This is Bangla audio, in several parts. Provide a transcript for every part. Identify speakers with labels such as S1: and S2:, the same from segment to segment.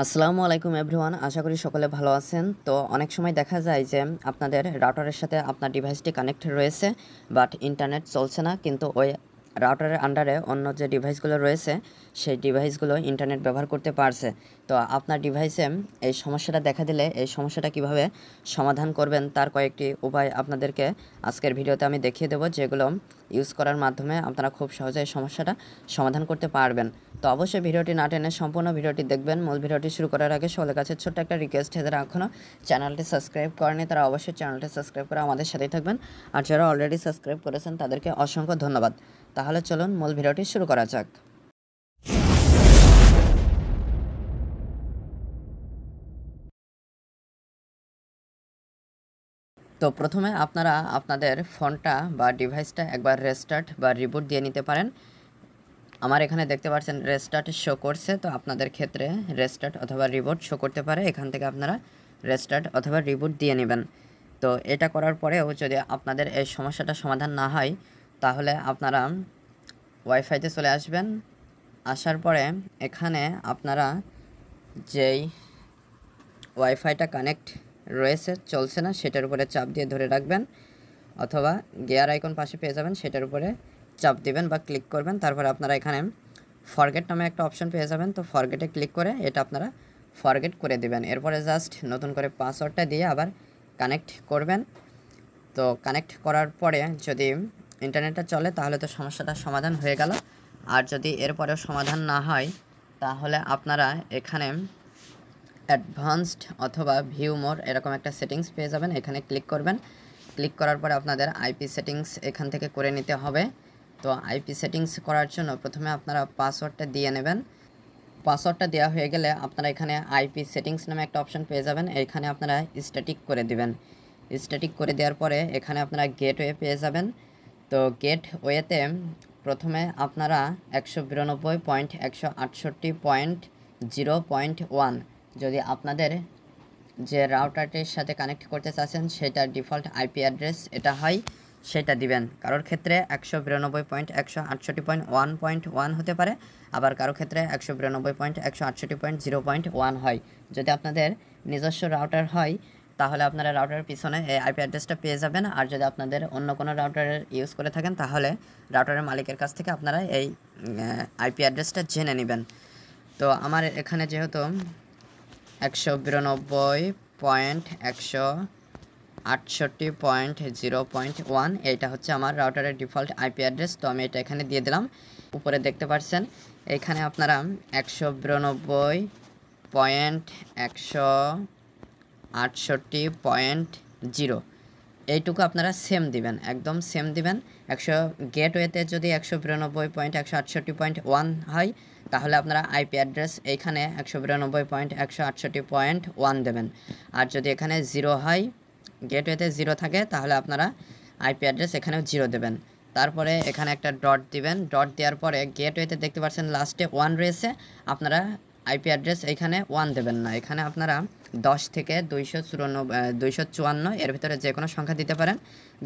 S1: আসসালামু আলাইকুম এভরিওয়ান, আশা করি সকলে ভালো আছেন। তো অনেক সময় দেখা যায় যে আপনাদের রাউটারের সাথে আপনার ডিভাইসটি কানেক্ট রয়েছে, বাট ইন্টারনেট চলছে না, কিন্তু ওই রাউটারের আন্ডারে অন্য যে ডিভাইসগুলো রয়েছে সেই ডিভাইসগুলো ইন্টারনেট ব্যবহার করতে পারছে। তো আপনার ডিভাইসে এই সমস্যাটা দেখা দিলে এই সমস্যাটা কিভাবে সমাধান করবেন তার কয়েকটি উপায় আপনাদেরকে আজকের ভিডিওতে আমি দেখিয়ে দেবো, যেগুলো ইউজ করার মাধ্যমে আপনারা খুব সহজে এই সমস্যাটা সমাধান করতে পারবেন। তো অবশ্যই ভিডিওটি না টেনে সম্পূর্ণ ভিডিওটি দেখবেন। মূল ভিডিওটি শুরু করার আগে সকলের কাছে ছোট্ট একটা রিকোয়েস্ট, যারা এখনও চ্যানেলটি সাবস্ক্রাইব করেনি তারা অবশ্যই চ্যানেলটি সাবস্ক্রাইব করে আমাদের সাথেই থাকবেন, আর যারা অলরেডি সাবস্ক্রাইব করেছেন তাদেরকে অসংখ্য ধন্যবাদ। তাহলে চলুন মূল ভিডিওটি শুরু করা যাক। তো প্রথমে আপনারা আপনাদের ফোনটা বা ডিভাইসটা একবার রেস্টার্ট বা রিবুট দিয়ে নিতে পারেন। আমার এখানে দেখতে পাচ্ছেন রেস্টার্ট শো করছে, তো আপনাদের ক্ষেত্রে রেস্টার্ট অথবা রিবুট শো করতে পারে। এখান থেকে আপনারা রেস্টার্ট অথবা রিবুট দিয়ে নেবেন। তো এটা করার পরেও যদি আপনাদের এই সমস্যাটা সমাধান না হয়, তাহলে আপনারা ওয়াইফাইতে চলে আসবেন। আসার পরে এখানে আপনারা যেই ওয়াইফাইটা কানেক্ট রয়েছে চলছে না সেটার উপরে চাপ দিয়ে ধরে রাখবেন, অথবা গিয়ার আইকন পাশে পেয়ে যাবেন, সেটার উপরে চাপ দিবেন বা ক্লিক করবেন। তারপরে আপনারা এখানে ফরগেট নামে একটা অপশন পেয়ে যাবেন, তো ফরগেটে ক্লিক করে এটা আপনারা ফরগেট করে দিবেন। এরপরে জাস্ট নতুন করে পাসওয়ার্ডটা দিয়ে আবার কানেক্ট করবেন। তো কানেক্ট করার পরে যদি ইন্টারনেটটা চলে তাহলে তো সমস্যাটা সমাধান হয়ে গেল। আর যদি এরপরেও সমাধান না হয় তাহলে আপনারা এখানে অ্যাডভান্সড অথবা ভিউ মোর এরকম একটা সেটিংস পেয়ে যাবেন, এখানে ক্লিক করবেন। ক্লিক করার পরে আপনাদের আইপি সেটিংস এখান থেকে করে নিতে হবে। তো আইপি সেটিংস করার জন্য প্রথমে আপনারা পাসওয়ার্ডটা দিয়ে নেবেন। পাসওয়ার্ডটা দেওয়া হয়ে গেলে আপনারা এখানে আইপি সেটিংস নামে একটা অপশন পেয়ে যাবেন, এখানে আপনারা স্ট্যাটিক করে দিবেন। স্ট্যাটিক করে দেওয়ার পরে এখানে আপনারা গেটওয়ে পেয়ে যাবেন। তো গেটওয়েতে প্রথমে আপনারা 192.168.0.1 যদি আপনাদের যে রাউটারটির সাথে কানেক্ট করতে চাচ্ছেন সেটার ডিফল্ট আইপি অ্যাড্রেস এটা হয়, সেটা দিবেন। কারোর ক্ষেত্রে 192.168.1.1 হতে পারে, আবার কারোর ক্ষেত্রে 192.168.0.1 হয়। যদি আপনাদের নিজস্ব রাউটার হয় তাহলে আপনারা রাউটারের পিছনে এই আইপি অ্যাড্রেসটা পেয়ে যাবেন। আর যদি আপনাদের অন্য কোনো রাউটারের ইউজ করে থাকেন তাহলে রাউটারের মালিকের কাছ থেকে আপনারা এই আইপি অ্যাড্রেসটা জেনে নেবেন। তো আমার এখানে যেহেতু 192.168.0.1 এইটা হচ্ছে আমার রাউটারের ডিফল্ট আইপি অ্যাড্রেস, তো আমি এটা এখানে দিয়ে দিলাম। উপরে দেখতে পাচ্ছেন এখানে আপনারা 192.168.0 এইটুকু আপনারা সেম দিবেন, একদম সেম দিবেন। গেটওয়েতে যদি 192.168.1 হয় তাহলে আপনারা আইপি অ্যাড্রেস এইখানে 192.168.1 দেবেন। আর যদি এখানে 0 হয়, গেটওয়েতে 0 থাকে, তাহলে আপনারা আইপি অ্যাড্রেস এখানেও 0 দেবেন। তারপরে এখানে একটা ডট দিবেন। ডট দেওয়ার পরে গেটওয়েতে দেখতে পাচ্ছেন লাস্টে 1 রয়েছে, আপনারা আইপি অ্যাড্রেস এখানে 1 দেবেন না, এখানে আপনারা 10 থেকে 254 এর ভিতরে যে কোনো সংখ্যা দিতে পারেন।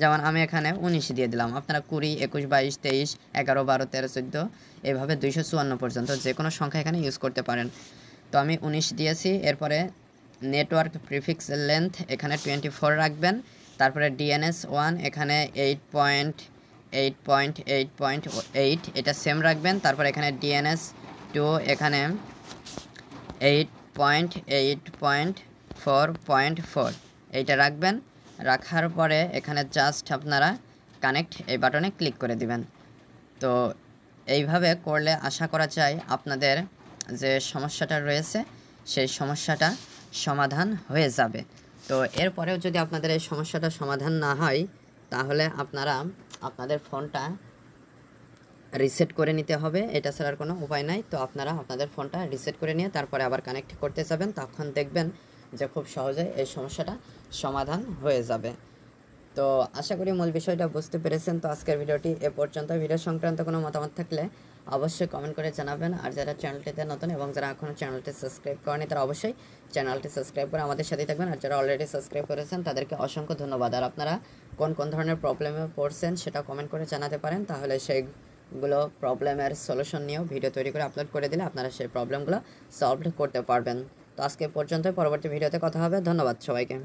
S1: যেমন আমি এখানে 19 দিয়ে দিলাম, আপনারা 20, 21, 22, 23, 11, 12, 13, 14 এভাবে 254 পর্যন্ত যে কোনো সংখ্যা এখানে ইউজ করতে পারেন। তো আমি 19 দিয়েছি। এরপরে নেটওয়ার্ক প্রিফিক্স লেন্থ এখানে 24 রাখবেন। তারপরে ডিএনএস 1 এখানে 8.8.8.8 এটা সেম রাখবেন। তারপরে এখানে ডিএনএস 2 এখানে 8.8.4.4 এইটা রাখবেন। রাখার পরে এখানে জাস্ট আপনারা কানেক্ট এই বাটনে ক্লিক করে দিবেন। তো এইভাবে করলে আশা করা যায় আপনাদের যে সমস্যাটা রয়েছে সেই সমস্যাটা সমাধান হয়ে যাবে। তো এরপরেও যদি আপনাদের এই সমস্যাটা সমাধান না হয় তাহলে আপনারা আপনাদের ফোনটা রিসেট করে নিতে হবে, এটা ছাড়ার কোনো উপায় নাই। তো আপনারা আপনাদের ফোনটা রিসেট করে নিয়ে তারপরে আবার কানেক্ট করতে যাবেন, তখন দেখবেন যে খুব সহজে এই সমস্যাটা সমাধান হয়ে যাবে। তো আশা করি মূল বিষয়টা বুঝতে পেরেছেন। তো আজকের ভিডিওটি এ পর্যন্ত। ভিডিও সংক্রান্ত কোনো মতামত থাকলে অবশ্যই কমেন্ট করে জানাবেন। আর যারা চ্যানেলটিতে নতুন এবং যারা এখনও চ্যানেলটি সাবস্ক্রাইব করেনি তারা অবশ্যই চ্যানেলটি সাবস্ক্রাইব করে আমাদের সাথেই থাকবেন। আর যারা অলরেডি সাবস্ক্রাইব করেছেন তাদেরকে অসংখ্য ধন্যবাদ। আর আপনারা কোন কোন ধরনের প্রবলেমে পড়ছেন সেটা কমেন্ট করে জানাতে পারেন, তাহলে সেইগুলো প্রবলেমের সলিউশন নিয়েও ভিডিও তৈরি করে আপলোড করে দিলে আপনারা সেই প্রবলেমগুলো সলভ করতে পারবেন। তো আজকে পর্যন্ত, পরবর্তী ভিডিওতে কথা হবে। ধন্যবাদ সবাইকে।